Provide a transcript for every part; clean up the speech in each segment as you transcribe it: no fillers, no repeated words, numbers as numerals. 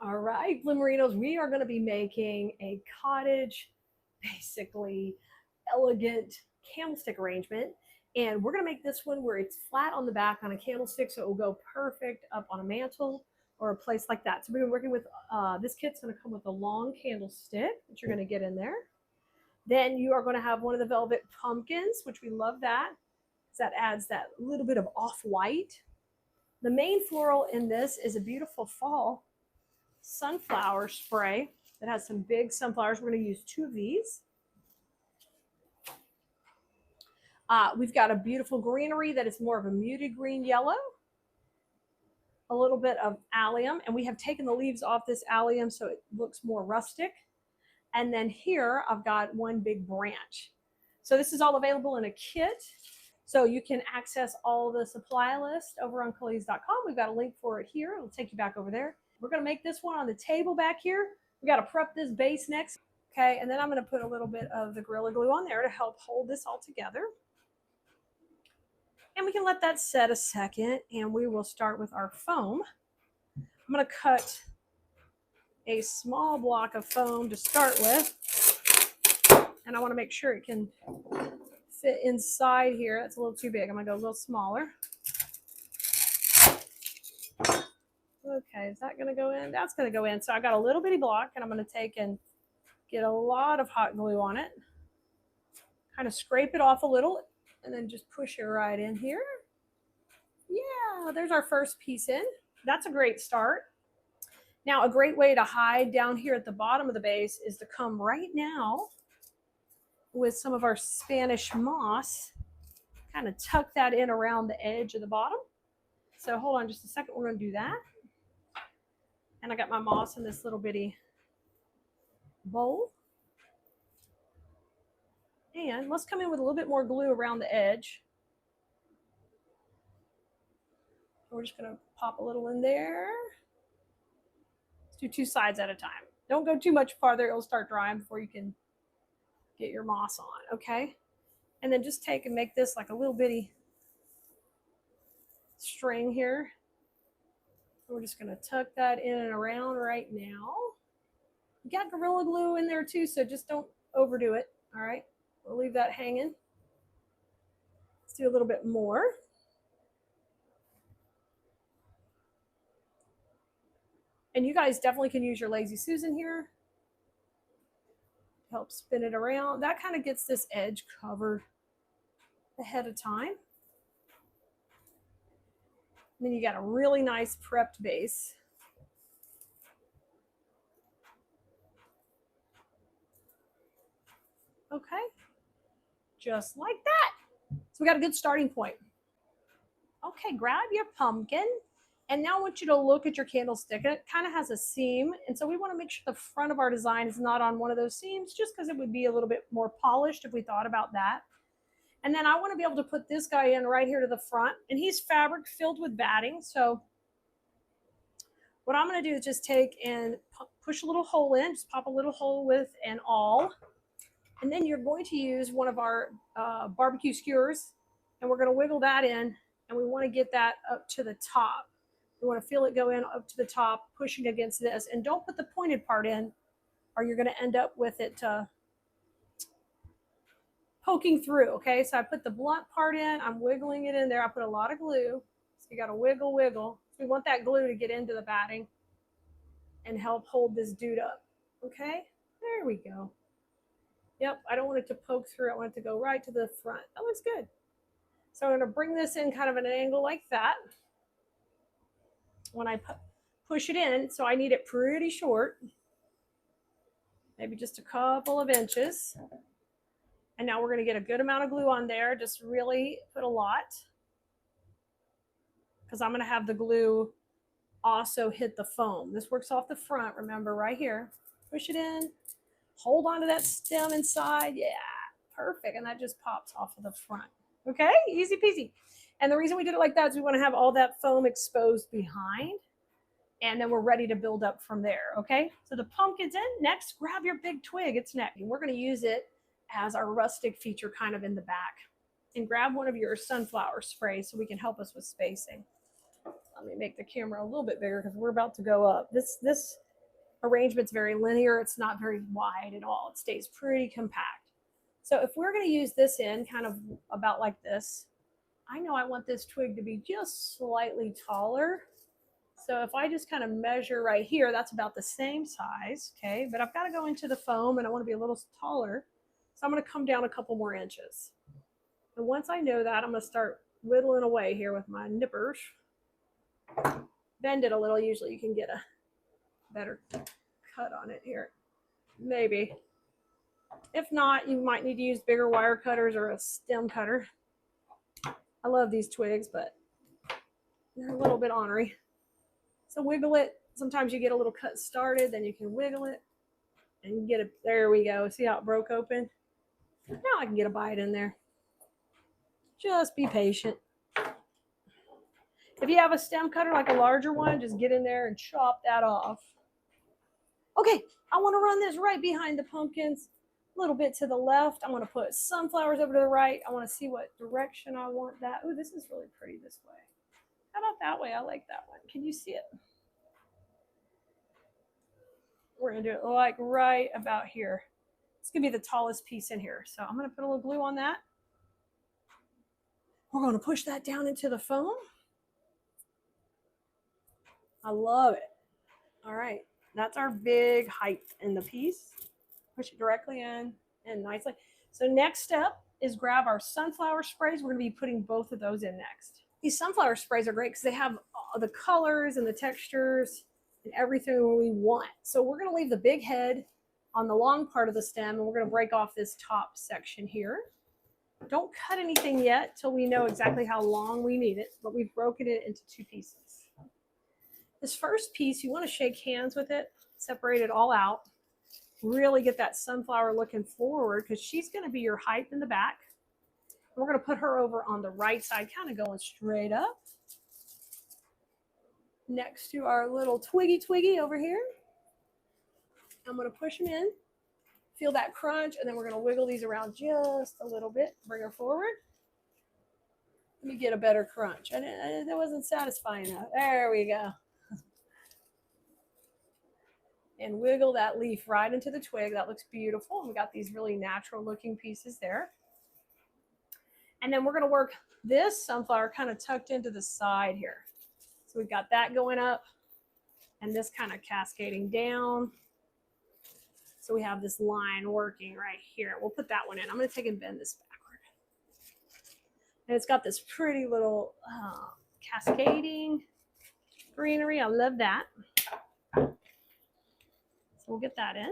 All right, Glimmerinos, we are going to be making a cottage, basically elegant candlestick arrangement. And we're going to make this one where it's flat on the back on a candlestick, so it will go perfect up on a mantle or a place like that. So we've been working with, this kit's going to come with a long candlestick that you're going to get in there. Then you are going to have one of the velvet pumpkins, which we love that, because that adds that little bit of off-white. The main floral in this is a beautiful fall sunflower spray that has some big sunflowers. We're going to use 2 of these. We've got a beautiful greenery that is more of a muted green yellow, a little bit of allium, and we have taken the leaves off this allium so it looks more rustic. And then here I've got one big branch. So this is all available in a kit. So you can access all the supply list over on Coleys.com. We've got a link for it here. It'll take you back over there. We're going to make this one on the table back here. We got to prep this base next. Okay, and then I'm going to put a little bit of the Gorilla Glue on there to help hold this all together. And we can let that set a second, and we will start with our foam. I'm going to cut a small block of foam to start with, and I want to make sure it can fit inside here. That's a little too big. I'm going to go a little smaller. Okay, is that going to go in? That's going to go in. So I got a little bitty block, and I'm going to take and get a lot of hot glue on it. Kind of scrape it off a little, and then just push it right in here. Yeah, there's our first piece in. That's a great start. Now, a great way to hide down here at the bottom of the base is to come right now with some of our Spanish moss, kind of tuck that in around the edge of the bottom. So hold on just a second, we're going to do that. And I got my moss in this little bitty bowl. And let's come in with a little bit more glue around the edge. We're just going to pop a little in there. Let's do 2 sides at a time. Don't go too much farther. It'll start drying before you can get your moss on, okay? And then just take and make this like a little bitty string here. We're just going to tuck that in and around right now. You got Gorilla Glue in there too, so just don't overdo it, all right? We'll leave that hanging. Let's do a little bit more. And you guys definitely can use your Lazy Susan here to help spin it around. That kind of gets this edge covered ahead of time. And then you got a really nice prepped base. Okay, just like that. So we got a good starting point. Okay, grab your pumpkin. And now I want you to look at your candlestick. It kind of has a seam. And so we want to make sure the front of our design is not on one of those seams, just because it would be a little bit more polished if we thought about that. And then I want to be able to put this guy in right here to the front. And he's fabric filled with batting. So what I'm going to do is just take and push a little hole in, just pop a little hole with an awl. And then you're going to use one of our barbecue skewers, and we're going to wiggle that in, and we want to get that up to the top. We want to feel it go in up to the top, pushing against this. And don't put the pointed part in, or you're going to end up with it poking through, okay? So I put the blunt part in, I'm wiggling it in there. I put a lot of glue, so you got to wiggle, wiggle. We want that glue to get into the batting and help hold this dude up, okay? There we go. Yep, I don't want it to poke through. I want it to go right to the front. That looks good. So I'm going to bring this in kind of an angle like that. When I push it in, so I need it pretty short, maybe just a couple of inches. And now we're going to get a good amount of glue on there. Just really put a lot, because I'm going to have the glue also hit the foam. This works off the front, remember, right here. Push it in. Hold on to that stem inside. Yeah, perfect. And that just pops off of the front. Okay, easy peasy. And the reason we did it like that is we want to have all that foam exposed behind. And then we're ready to build up from there, okay? So the pumpkin's in. Next, grab your big twig. It's next. And we're going to use it as our rustic feature kind of in the back. And grab one of your sunflower sprays so we can help us with spacing. Let me make the camera a little bit bigger because we're about to go up. This arrangement's very linear. It's not very wide at all. It stays pretty compact. So if we're going to use this in kind of about like this, I know I want this twig to be just slightly taller. So if I just kind of measure right here, that's about the same size, okay? But I've got to go into the foam and I want to be a little taller. So I'm going to come down a couple more inches. And once I know that, I'm going to start whittling away here with my nippers. Bend it a little. Usually you can get a better cut on it here. Maybe. If not, you might need to use bigger wire cutters or a stem cutter. I love these twigs, but they're a little bit ornery. So wiggle it. Sometimes you get a little cut started, then you can wiggle it and you get it. There we go. See how it broke open? Now I can get a bite in there. Just be patient. If you have a stem cutter, like a larger one, just get in there and chop that off. Okay, I want to run this right behind the pumpkins, a little bit to the left. I want to put sunflowers over to the right. I want to see what direction I want that. Oh, this is really pretty this way. How about that way? I like that one. Can you see it? We're going to do it like right about here. It's going to be the tallest piece in here. So I'm going to put a little glue on that. We're going to push that down into the foam. I love it. All right. That's our big height in the piece. Push it directly in and nicely. So next step is grab our sunflower sprays. We're going to be putting both of those in next. These sunflower sprays are great because they have the colors and the textures and everything we want. So we're going to leave the big head on the long part of the stem, and we're going to break off this top section here. Don't cut anything yet till we know exactly how long we need it, but we've broken it into two pieces. This first piece, you want to shake hands with it, separate it all out, really get that sunflower looking forward because she's going to be your height in the back. We're going to put her over on the right side, kind of going straight up. Next to our little twiggy over here. I'm going to push them in, feel that crunch, and then we're going to wiggle these around just a little bit. Bring her forward. Let me get a better crunch. That wasn't satisfying enough. There we go. And wiggle that leaf right into the twig. That looks beautiful. And we got these really natural looking pieces there. And then we're going to work this sunflower kind of tucked into the side here. So we've got that going up and this kind of cascading down. So we have this line working right here. We'll put that one in. I'm going to take and bend this backward. And it's got this pretty little cascading greenery. I love that. So we'll get that in.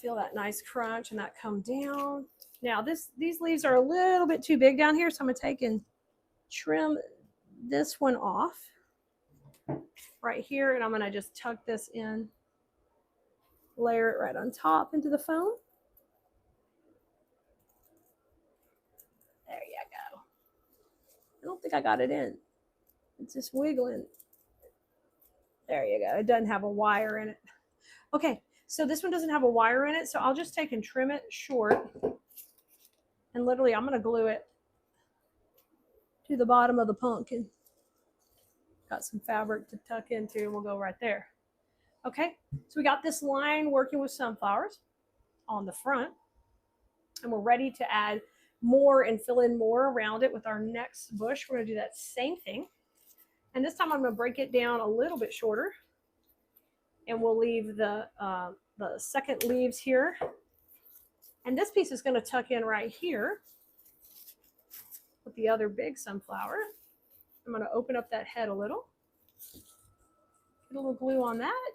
Feel that nice crunch and that come down. Now these leaves are a little bit too big down here, so I'm going to take and trim this one off right here, and I'm going to just tuck this in, layer it right on top into the foam. There you go. I don't think I got it in. It's just wiggling. There you go. It doesn't have a wire in it. Okay, so this one doesn't have a wire in it, so I'll just take and trim it short. And literally, I'm going to glue it to the bottom of the pumpkin. Got some fabric to tuck into, and we'll go right there. Okay, so we got this line working with sunflowers on the front, and we're ready to add more and fill in more around it with our next bush. We're going to do that same thing. And this time I'm going to break it down a little bit shorter, and we'll leave the second leaves here. And this piece is going to tuck in right here with the other big sunflower. I'm going to open up that head a little. Get a little glue on that.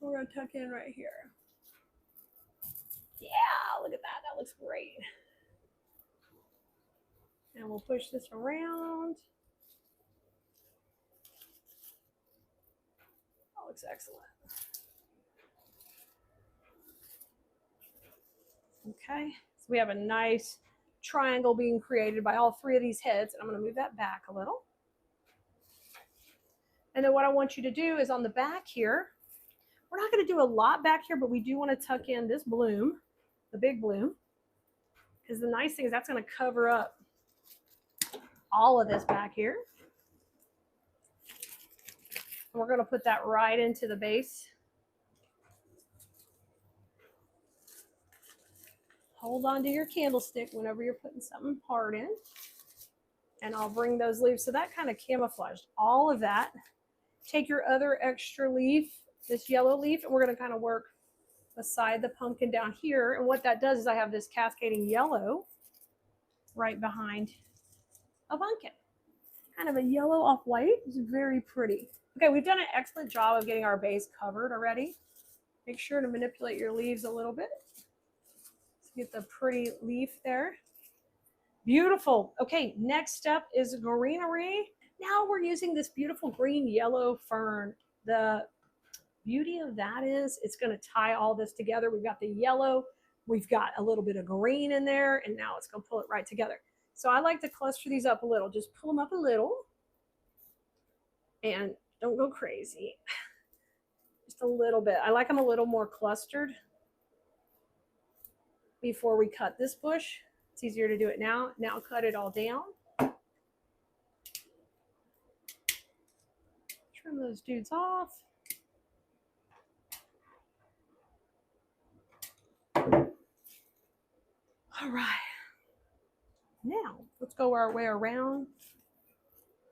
We're going to tuck in right here. Yeah, look at that. That looks great. And we'll push this around. That looks excellent. Okay, so we have a nice triangle being created by all three of these heads. And I'm going to move that back a little. And then what I want you to do is on the back here, we're not going to do a lot back here, but we do want to tuck in this bloom, the big bloom, because the nice thing is that's going to cover up all of this back here. And we're going to put that right into the base. Hold on to your candlestick whenever you're putting something hard in. And I'll bring those leaves. So that kind of camouflaged all of that. Take your other extra leaf, this yellow leaf, and we're going to kind of work beside the pumpkin down here. And what that does is I have this cascading yellow right behind a pumpkin. Kind of a yellow off white. It's very pretty. Okay, we've done an excellent job of getting our base covered already. Make sure to manipulate your leaves a little bit to get the pretty leaf there. Beautiful. Okay, next step is greenery. Now we're using this beautiful green yellow fern. The beauty of that is it's going to tie all this together. We've got the yellow, we've got a little bit of green in there, and now it's going to pull it right together. So I like to cluster these up a little. Just pull them up a little and don't go crazy. Just a little bit. I like them a little more clustered before we cut this bush. It's easier to do it now. Now cut it all down. Trim those dudes off. All right. Now let's go our way around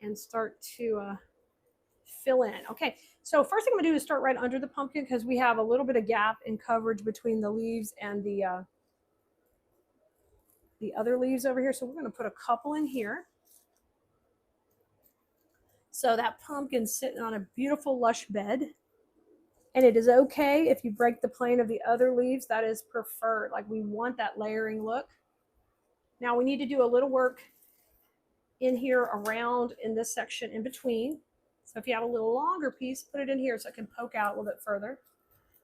and start to fill in. Okay, so first thing I'm gonna do is start right under the pumpkin because we have a little bit of gap in coverage between the leaves and the other leaves over here. So we're gonna put a couple in here. So that pumpkin's sitting on a beautiful lush bed. And it is okay if you break the plane of the other leaves. That is preferred. Like, we want that layering look. Now we need to do a little work in here around in this section in between. So if you have a little longer piece, put it in here so it can poke out a little bit further.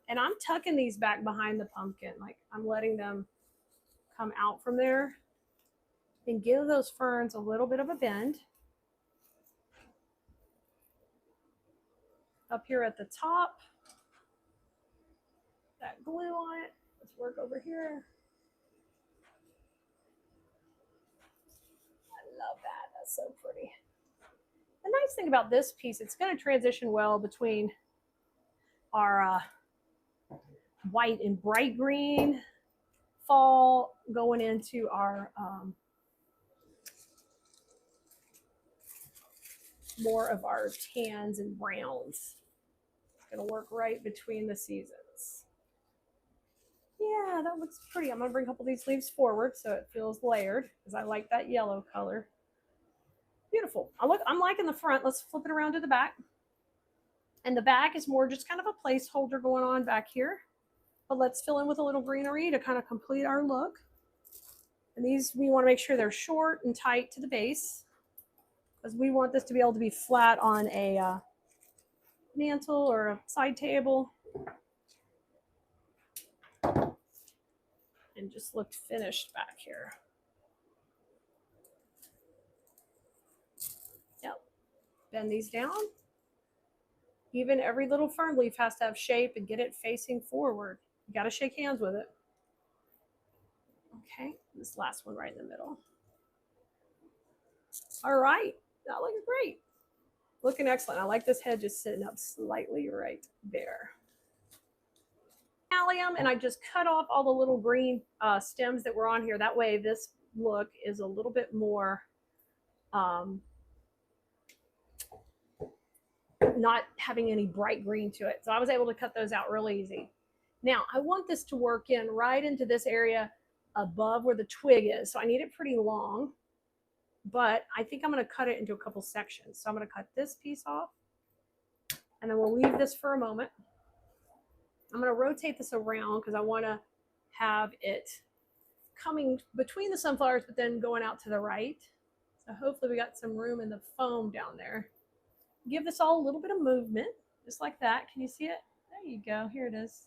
And I'm tucking these back behind the pumpkin. Like, I'm letting them come out from there and give those ferns a little bit of a bend. Up here at the top, that glue on it. Let's work over here. I love that. That's so pretty. The nice thing about this piece, it's going to transition well between our white and bright green fall going into our more of our tans and browns. It's going to work right between the seasons. Yeah, that looks pretty. I'm going to bring a couple of these leaves forward so it feels layered because I like that yellow color. Beautiful. I'm liking the front. Let's flip it around to the back. And the back is more just kind of a placeholder going on back here. But let's fill in with a little greenery to kind of complete our look. And these, we want to make sure they're short and tight to the base because we want this to be able to be flat on a mantle or a side table. And just look finished back here. Yep. Bend these down. Even every little fern leaf has to have shape and get it facing forward. You got to shake hands with it. Okay, this last one right in the middle. All right, that looks great. Looking excellent. I like this head just sitting up slightly right there. Allium, and I just cut off all the little green stems that were on here. That way this look is a little bit more not having any bright green to it. So I was able to cut those out real easy. Now I want this to work in right into this area above where the twig is. So I need it pretty long, but I think I'm going to cut it into a couple sections. So I'm going to cut this piece off and then we'll leave this for a moment. I'm going to rotate this around because I want to have it coming between the sunflowers, but then going out to the right. So hopefully we got some room in the foam down there. Give this all a little bit of movement, just like that. Can you see it? There you go. Here it is.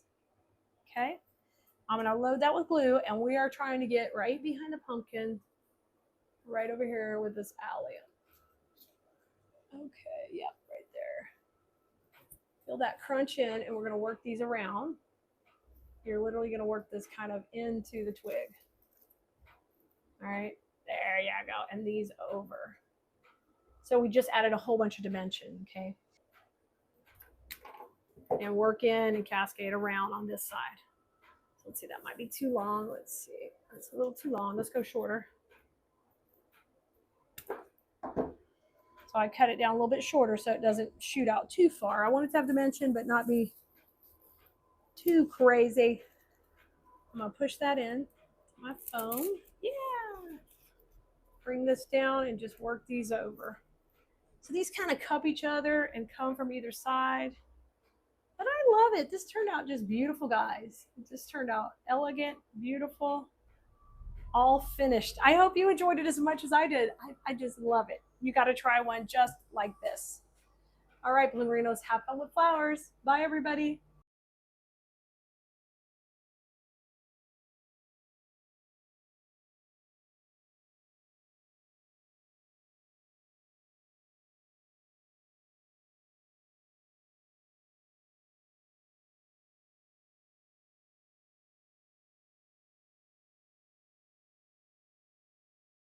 Okay. I'm going to load that with glue, and we are trying to get right behind the pumpkin, right over here with this allium. Okay. Yep. Right there. Feel that crunch in, and we're going to work these around. You're literally going to work this kind of into the twig. All right. There you go. And these over. So we just added a whole bunch of dimension, okay? and work in and cascade around on this side. So let's see, that might be too long. Let's see, that's a little too long. Let's go shorter. So I cut it down a little bit shorter so it doesn't shoot out too far. I want it to have dimension, but not be too crazy. I'm gonna push that in my phone. Yeah. Bring this down and just work these over. So these kind of cup each other and come from either side. But I love it. This turned out just beautiful, guys. It just turned out elegant, beautiful, all finished. I hope you enjoyed it as much as I did. I just love it. You got to try one just like this. All right, Balloonerinos, have fun with flowers. Bye, everybody.